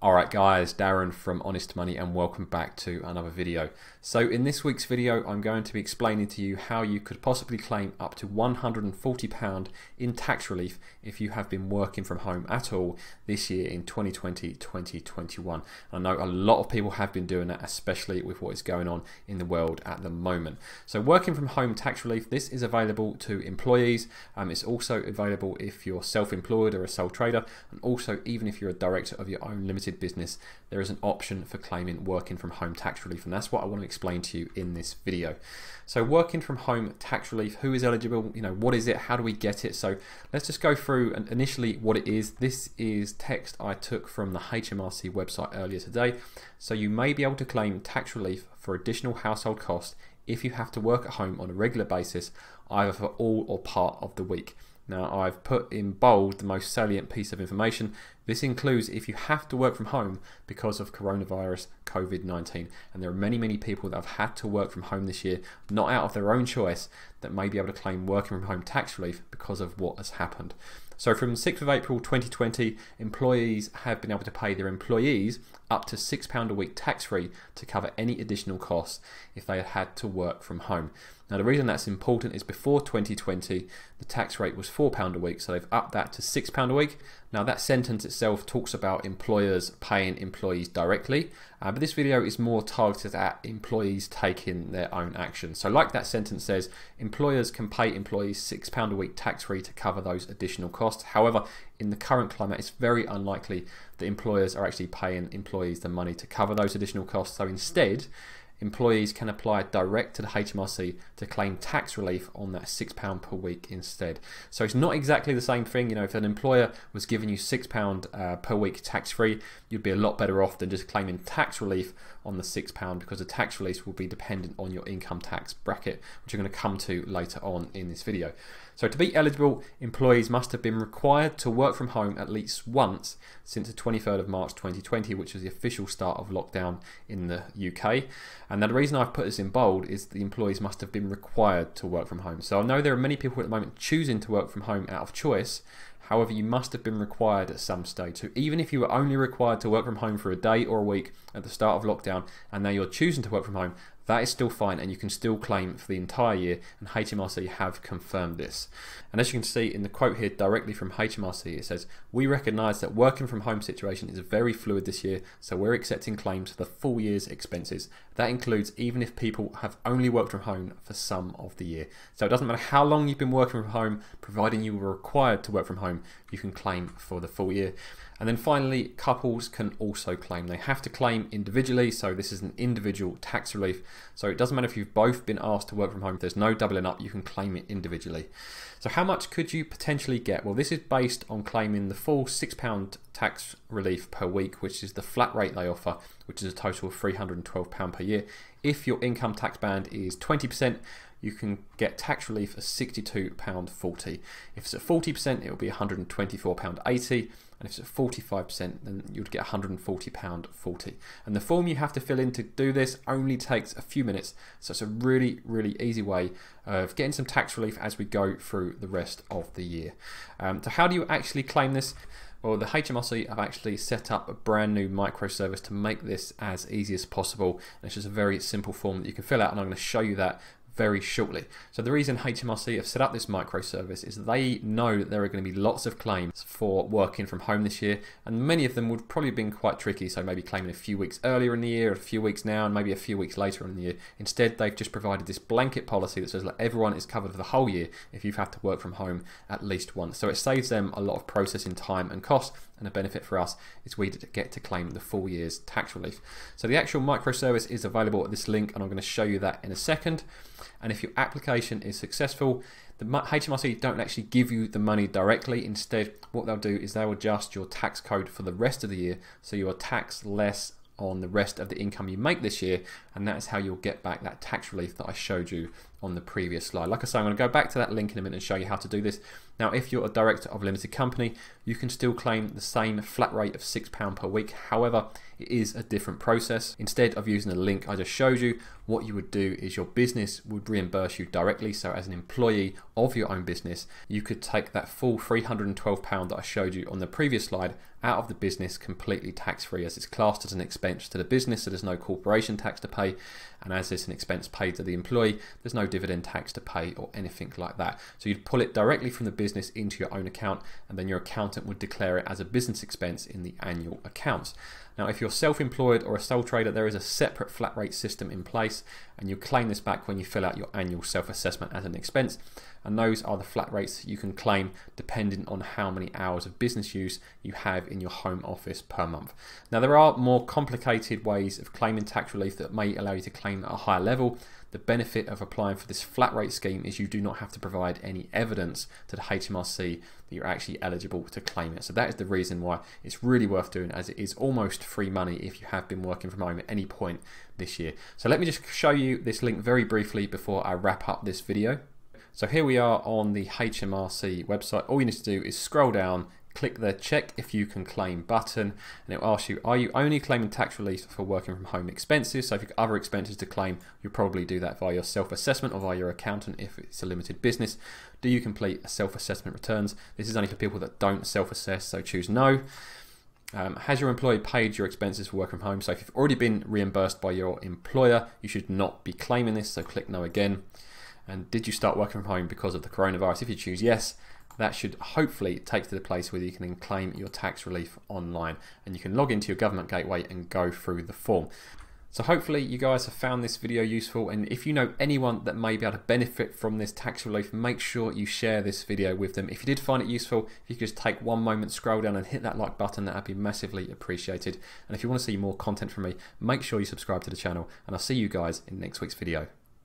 Alright guys, Darren from Honest Money and welcome back to another video. So in this week's video I'm going to be explaining to you how you could possibly claim up to £140 in tax relief if you have been working from home at all this year in 2020-2021. I know a lot of people have been doing that, especially with what is going on in the world at the moment. So working from home tax relief, this is available to employees. It's also available if you're self-employed or a sole trader, and also even if you're a director of your own limited business, there is an option for claiming working from home tax relief, and that's what I want to explain to you in this video. So working from home tax relief, who is eligible, what is it, how do we get it? So let's just go through initially what it is. This is text I took from the HMRC website earlier today. So you may be able to claim tax relief for additional household costs if you have to work at home on a regular basis, either for all or part of the week. Now I've put in bold the most salient piece of information. This includes if you have to work from home because of coronavirus COVID-19, and there are many people that have had to work from home this year, not out of their own choice, that may be able to claim working from home tax relief because of what has happened. So from 6th of April 2020, employees have been able to pay their employees up to £6 a week tax-free to cover any additional costs if they had to work from home. Now the reason that's important is before 2020, the tax rate was £4 a week, so they've upped that to £6 a week. Now that sentence itself talks about employers paying employees directly, but this video is more targeted at employees taking their own action. So like that sentence says, employers can pay employees £6 a week tax-free to cover those additional costs. However, in the current climate, it's very unlikely that employers are actually paying employees the money to cover those additional costs. So instead, employees can apply direct to the HMRC to claim tax relief on that £6 per week instead. So it's not exactly the same thing. If an employer was giving you £6 per week tax free, you'd be a lot better off than just claiming tax relief on the £6, because the tax relief will be dependent on your income tax bracket, which I'm going to come to later on in this video. So to be eligible, employees must have been required to work from home at least once since the 23rd of March 2020, which was the official start of lockdown in the UK. And now the reason I've put this in bold is the employees must have been required to work from home. So I know there are many people at the moment choosing to work from home out of choice. However, you must have been required at some stage. So even if you were only required to work from home for a day or a week at the start of lockdown, and now you're choosing to work from home, that is still fine, and you can still claim for the entire year, and HMRC have confirmed this. And as you can see in the quote here directly from HMRC, it says, "We recognise that working from home situation is very fluid this year, so we're accepting claims for the full year's expenses. That includes even if people have only worked from home for some of the year." So it doesn't matter how long you've been working from home, providing you were required to work from home, you can claim for the full year. And then finally, couples can also claim. They have to claim individually, so this is an individual tax relief. So it doesn't matter if you've both been asked to work from home, there's no doubling up, you can claim it individually. So how much could you potentially get? Well, this is based on claiming the full £6 tax relief per week, which is the flat rate they offer, which is a total of £312 per year. If your income tax band is 20%, you can get tax relief of £62.40. If it's at 40%, it will be £124.80. And if it's at 45%, then you'd get £140.40. And the form you have to fill in to do this only takes a few minutes. So it's a really easy way of getting some tax relief as we go through the rest of the year. So how do you actually claim this? Well, the HMRC have actually set up a brand new microservice to make this as easy as possible. And it's just a very simple form that you can fill out, and I'm going to show you that very shortly. So the reason HMRC have set up this microservice is that they know that there are going to be lots of claims for working from home this year, and many of them would probably have been quite tricky, so maybe claiming a few weeks earlier in the year, a few weeks now, and maybe a few weeks later in the year. Instead, they've just provided this blanket policy that says that everyone is covered for the whole year if you've had to work from home at least once. So it saves them a lot of processing time and cost, and a benefit for us is we get to claim the full year's tax relief. So the actual microservice is available at this link, and I'm going to show you that in a second. And if your application is successful, the HMRC don't actually give you the money directly. Instead, what they'll do is they'll adjust your tax code for the rest of the year, so you are taxed less on the rest of the income you make this year, and that is how you'll get back that tax relief that I showed you on the previous slide. Like I say, I'm going to go back to that link in a minute and show you how to do this. Now, if you're a director of a limited company, you can still claim the same flat rate of £6 per week. However, it is a different process. Instead of using the link I just showed you, what you would do is your business would reimburse you directly. So as an employee of your own business, you could take that full £312 that I showed you on the previous slide out of the business completely tax-free, as it's classed as an expense to the business, so there's no corporation tax to pay, and as it's an expense paid to the employee, there's no dividend tax to pay or anything like that. So you'd pull it directly from the business into your own account, and then your accountant would declare it as a business expense in the annual accounts. Now, if you're self-employed or a sole trader, there is a separate flat rate system in place, and you claim this back when you fill out your annual self-assessment as an expense. And those are the flat rates you can claim depending on how many hours of business use you have in your home office per month. Now, there are more complicated ways of claiming tax relief that may allow you to claim at a higher level. The benefit of applying for this flat rate scheme is you do not have to provide any evidence to the HMRC that you're actually eligible to claim it. So that is the reason why it's really worth doing, as it is almost free money if you have been working from home at any point this year. So let me just show you this link very briefly before I wrap up this video. So here we are on the HMRC website. All you need to do is scroll down, click the check if you can claim button, and it will ask you, are you only claiming tax relief for working from home expenses? So if you've got other expenses to claim, you'll probably do that via your self-assessment or via your accountant if it's a limited business. Do you complete a self-assessment returns? This is only for people that don't self-assess, so choose no. Has your employee paid your expenses for working from home? So if you've already been reimbursed by your employer, you should not be claiming this, so click no again. And did you start working from home because of the coronavirus? If you choose yes, that should hopefully take you to the place where you can then claim your tax relief online, and you can log into your government gateway and go through the form. So hopefully you guys have found this video useful, and if you know anyone that may be able to benefit from this tax relief, make sure you share this video with them. If you did find it useful, if you could just take one moment, scroll down and hit that like button, that would be massively appreciated. And if you want to see more content from me, make sure you subscribe to the channel, and I'll see you guys in next week's video.